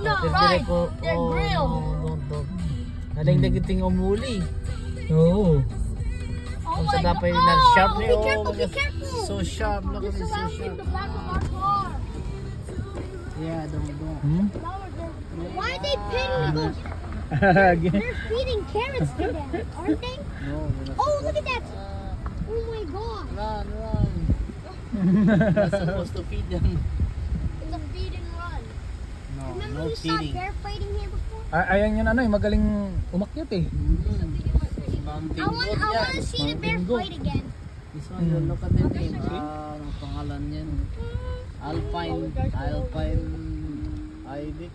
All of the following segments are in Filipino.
Right. They're grilled. Don't. Naling nagiting umuli. Oh Oo. Kung my sa dapat God. na sharp Oh, ni be careful, be careful. So sharp. Look at This this, is so out in sharp. the back of our car. Yeah, don't. Why are they pitting those? They're feeding carrots to them, aren't they? No, we're not. Oh, look at that. Oh my God. Run. We're not supposed to feed them. It's a feed and run. No, Remember no we saw feeding. bear fighting here before? Ayan yun magaling umakyat eh. Mountain I want goat to yan. see the bear fight again. This one, you look at the name. Ang pangalan yan. Alpine Ibex.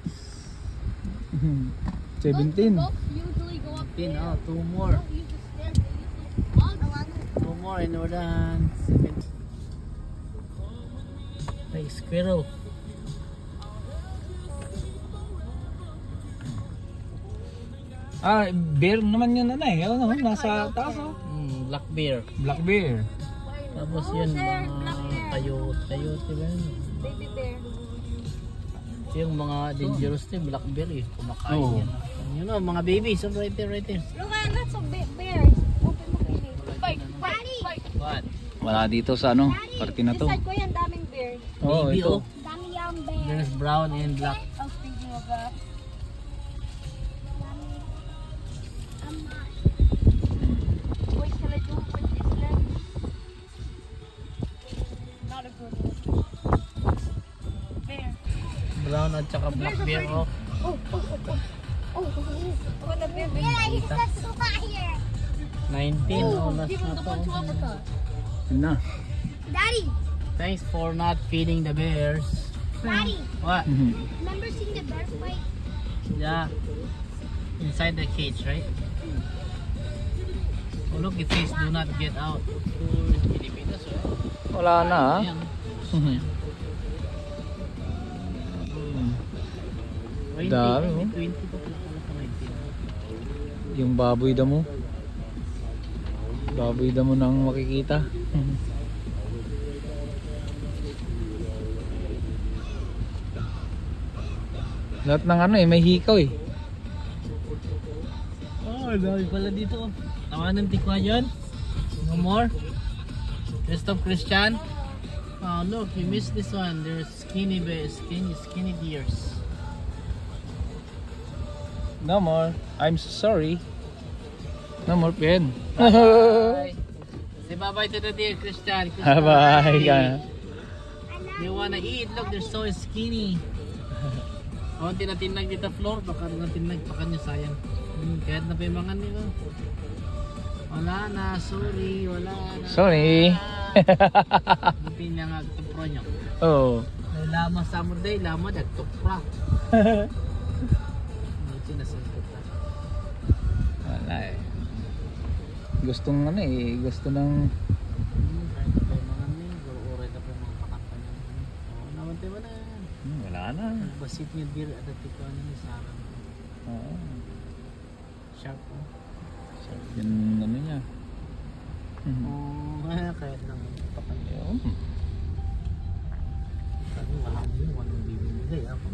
17. Goats usually go up there. 2 more. Don't use the stairs, they use those bugs. 2 more and we're done. 7. Hey, squirrel. Bear naman yun nasa taas Black bear. Black bear. Tapos Oh, yun, sir, mga black bear. coyote ba yun? Baby bear. Yung mga dangerous to, black bear eh. Kumakain Oo. yan. You know, mga babies. So right there. Look at lots of bears. Open mo kayo. Daddy! What? Wala dito sa parte na to. This side ko yan, daming bears. Oo, Baby, ito. oh. Daming young bears. There's brown and black. I was thinking of that. Wait, can I do it with this leg? Not a good one. Bear. Brown at saka black bear. Oh. Oh, the bear. Yeah, he's just so here. 19. Oh, last Give him na the to. one to Africa. Yun na. Daddy, Thanks for not feeding the bears. Daddy, What? remember seeing the bear fight? Yeah. Inside the cage, right? Oh, look, the fish do not get out. Pilipinas, right? Wala na Ayan. Dami, oh. 20 pa pala sa 19. Yung baboy damo. Baboy damo nang makikita. Lahat ng may hikaw eh. Oh, dami pala dito. Tawanan tikwa yun. No more. Christoph Christian. Oh, look, you missed this one. There's skinny deers. No more. I'm so sorry. No more pen. Bye. Say bye-bye to the deer, Christian. Bye. They wanna eat. Look, they're so skinny. Oh, tinatinag dito floor. Baka natinag pa kanya, sayang. Kahit na pa yung mga nila. Wala na, sorry. Wala na. Sorry. Buti niya nga tupro niya. Oh. Lama sa mo day, lama dag tupra. Hindi nasunod na. Wala eh. Gustong gusto ng Kahit pa yung mga nila, guro-uray na pa yung mga pakanta niya. Oo, nawantay mo na. wala na. Basit niya dir at tiko ano ni Sarah. Oo. Sharp po. Yun niya. Oo, kahit lang pakanta. Yun. Sabi wala mo yun, walang bibigay ako.